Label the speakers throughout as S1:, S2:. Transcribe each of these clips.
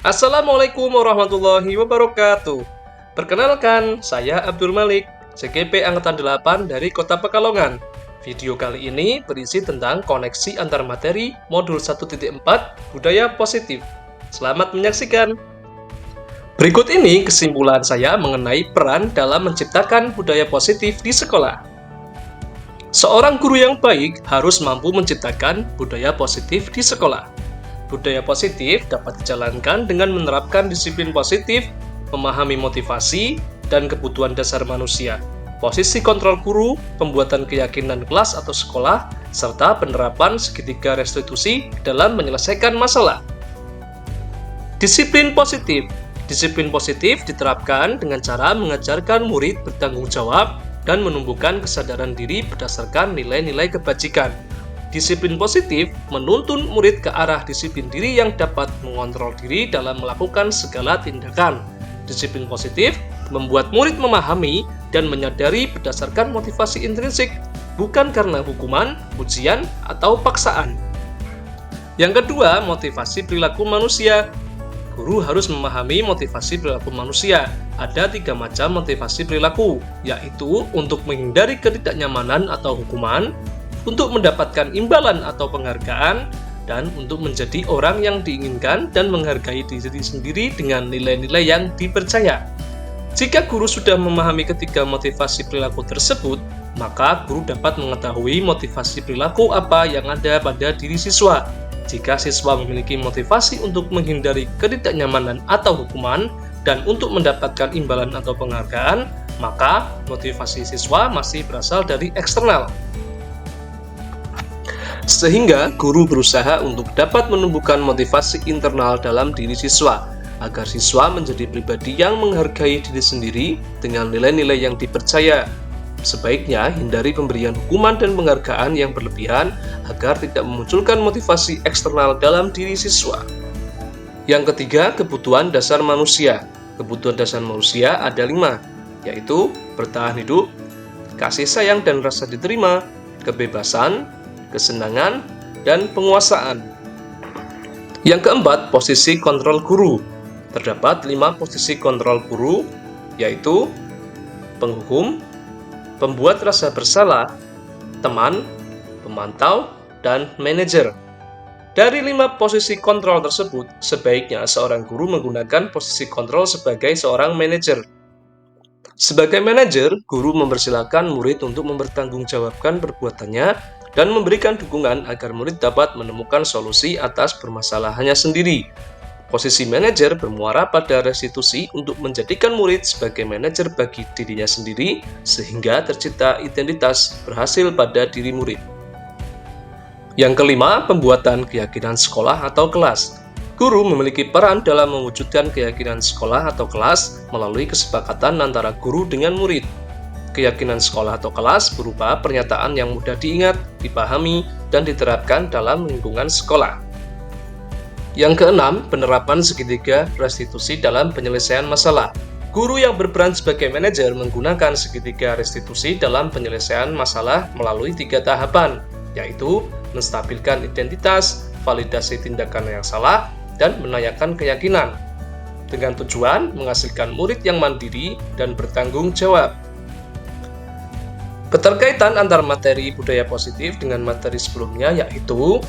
S1: Assalamualaikum warahmatullahi wabarakatuh. Perkenalkan, saya Abdul Malik, CGP Angkatan 8 dari Kota Pekalongan. Video kali ini berisi tentang koneksi antar materi modul 1.4 Budaya Positif. Selamat menyaksikan. Berikut ini kesimpulan saya mengenai peran dalam menciptakan budaya positif di sekolah. Seorang guru yang baik harus mampu menciptakan budaya positif di sekolah. Budaya positif dapat dijalankan dengan menerapkan disiplin positif, memahami motivasi, dan kebutuhan dasar manusia, posisi kontrol guru, pembuatan keyakinan kelas atau sekolah, serta penerapan segitiga restitusi dalam menyelesaikan masalah. Disiplin positif. Disiplin positif diterapkan dengan cara mengajarkan murid bertanggung jawab dan menumbuhkan kesadaran diri berdasarkan nilai-nilai kebajikan. Disiplin positif menuntun murid ke arah disiplin diri yang dapat mengontrol diri dalam melakukan segala tindakan. Disiplin positif membuat murid memahami dan menyadari berdasarkan motivasi intrinsik, bukan karena hukuman, ujian, atau paksaan. Yang kedua, motivasi perilaku manusia. Guru harus memahami motivasi perilaku manusia. Ada 3 macam motivasi perilaku, yaitu untuk menghindari ketidaknyamanan atau hukuman, untuk mendapatkan imbalan atau penghargaan, dan untuk menjadi orang yang diinginkan dan menghargai diri sendiri dengan nilai-nilai yang dipercaya. Jika guru sudah memahami ketiga motivasi perilaku tersebut, maka guru dapat mengetahui motivasi perilaku apa yang ada pada diri siswa. Jika siswa memiliki motivasi untuk menghindari ketidaknyamanan atau hukuman dan untuk mendapatkan imbalan atau penghargaan, maka motivasi siswa masih berasal dari eksternal. Sehingga guru berusaha untuk dapat menumbuhkan motivasi internal dalam diri siswa, agar siswa menjadi pribadi yang menghargai diri sendiri dengan nilai-nilai yang dipercaya. Sebaiknya hindari pemberian hukuman dan penghargaan yang berlebihan agar tidak memunculkan motivasi eksternal dalam diri siswa. Yang ketiga, kebutuhan dasar manusia. Kebutuhan dasar manusia ada 5, yaitu bertahan hidup, kasih sayang dan rasa diterima, kebebasan, kesenangan, dan penguasaan. Yang keempat, posisi kontrol guru. Terdapat 5 posisi kontrol guru, yaitu penghukum, pembuat rasa bersalah, teman, pemantau, dan manajer. Dari 5 posisi kontrol tersebut, sebaiknya seorang guru menggunakan posisi kontrol sebagai seorang manajer. Sebagai manajer, guru mempersilahkan murid untuk mempertanggungjawabkan perbuatannya dan memberikan dukungan agar murid dapat menemukan solusi atas permasalahannya sendiri. Posisi manajer bermuara pada restitusi untuk menjadikan murid sebagai manajer bagi dirinya sendiri, sehingga tercipta identitas berhasil pada diri murid. Yang kelima, pembuatan keyakinan sekolah atau kelas. Guru memiliki peran dalam mewujudkan keyakinan sekolah atau kelas melalui kesepakatan antara guru dengan murid. Keyakinan sekolah atau kelas berupa pernyataan yang mudah diingat, dipahami, dan diterapkan dalam lingkungan sekolah. Yang keenam, penerapan segitiga restitusi dalam penyelesaian masalah. Guru yang berperan sebagai manajer menggunakan segitiga restitusi dalam penyelesaian masalah melalui 3 tahapan, yaitu menstabilkan identitas, validasi tindakan yang salah, dan menanyakan keyakinan, dengan tujuan menghasilkan murid yang mandiri dan bertanggung jawab. Keterkaitan antar materi budaya positif dengan materi sebelumnya, yaitu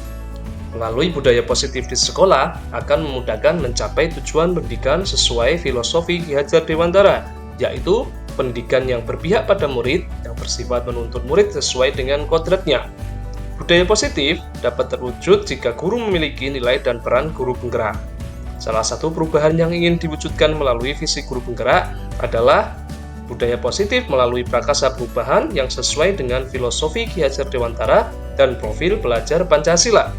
S1: melalui budaya positif di sekolah akan memudahkan mencapai tujuan pendidikan sesuai filosofi Ki Hajar Dewantara, yaitu pendidikan yang berpihak pada murid, yang bersifat menuntun murid sesuai dengan kodratnya. Budaya positif dapat terwujud jika guru memiliki nilai dan peran guru penggerak. Salah satu perubahan yang ingin diwujudkan melalui visi guru penggerak adalah budaya positif melalui prakasa perubahan yang sesuai dengan filosofi Ki Hajar Dewantara dan profil pelajar Pancasila.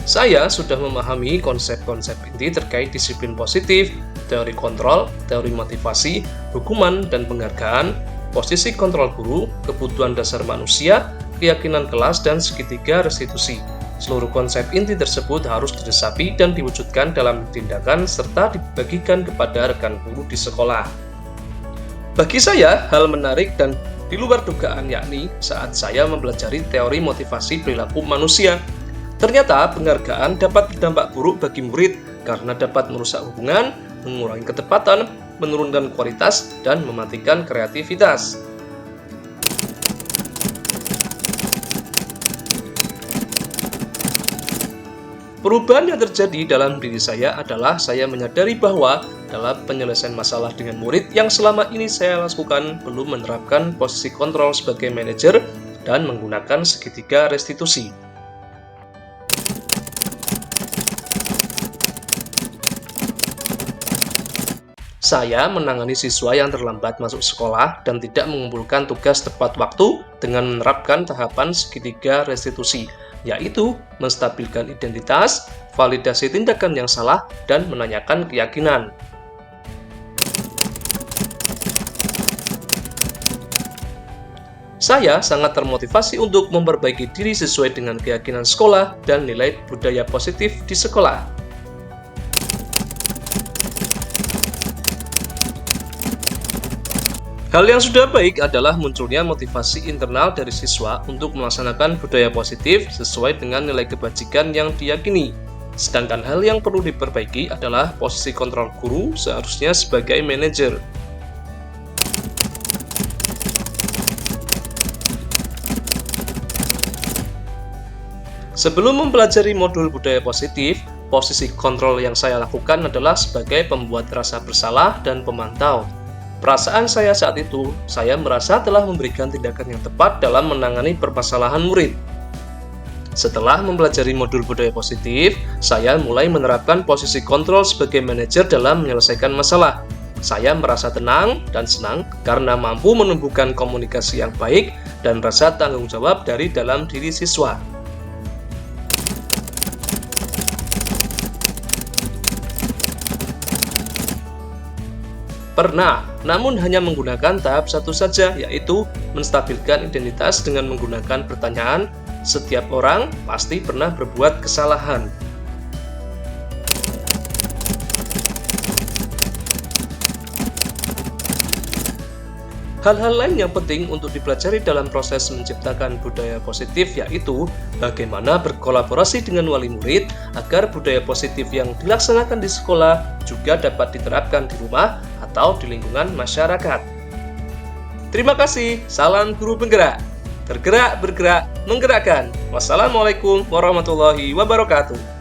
S1: Saya sudah memahami konsep-konsep inti terkait disiplin positif, teori kontrol, teori motivasi, hukuman dan penghargaan, posisi kontrol guru, kebutuhan dasar manusia, keyakinan kelas, dan segitiga restitusi. Seluruh konsep inti tersebut harus diresapi dan diwujudkan dalam tindakan serta dibagikan kepada rekan guru di sekolah. Bagi saya, hal menarik dan di luar dugaan, yakni saat saya mempelajari teori motivasi perilaku manusia. Ternyata penghargaan dapat berdampak buruk bagi murid karena dapat merusak hubungan, mengurangi ketepatan, menurunkan kualitas, dan mematikan kreativitas. Perubahan yang terjadi dalam diri saya adalah saya menyadari bahwa dalam penyelesaian masalah dengan murid yang selama ini saya lakukan belum menerapkan posisi kontrol sebagai manajer dan menggunakan segitiga restitusi. Saya menangani siswa yang terlambat masuk sekolah dan tidak mengumpulkan tugas tepat waktu dengan menerapkan tahapan segitiga restitusi, yaitu menstabilkan identitas, validasi tindakan yang salah, dan menanyakan keyakinan. Saya sangat termotivasi untuk memperbaiki diri sesuai dengan keyakinan sekolah dan nilai budaya positif di sekolah. Hal yang sudah baik adalah munculnya motivasi internal dari siswa untuk melaksanakan budaya positif sesuai dengan nilai kebajikan yang diyakini. Sedangkan hal yang perlu diperbaiki adalah posisi kontrol guru seharusnya sebagai manajer. Sebelum mempelajari modul budaya positif, posisi kontrol yang saya lakukan adalah sebagai pembuat rasa bersalah dan pemantau. Perasaan saya saat itu, saya merasa telah memberikan tindakan yang tepat dalam menangani permasalahan murid. Setelah mempelajari modul budaya positif, saya mulai menerapkan posisi kontrol sebagai manajer dalam menyelesaikan masalah. Saya merasa tenang dan senang karena mampu menumbuhkan komunikasi yang baik dan rasa tanggung jawab dari dalam diri siswa. Pernah, namun hanya menggunakan tahap satu saja, yaitu menstabilkan identitas dengan menggunakan pertanyaan, setiap orang pasti pernah berbuat kesalahan. Hal-hal lain yang penting untuk dipelajari dalam proses menciptakan budaya positif yaitu bagaimana berkolaborasi dengan wali murid agar budaya positif yang dilaksanakan di sekolah juga dapat diterapkan di rumah atau di lingkungan masyarakat. Terima kasih, salam guru penggerak. Tergerak, bergerak, menggerakkan. Wassalamualaikum warahmatullahi wabarakatuh.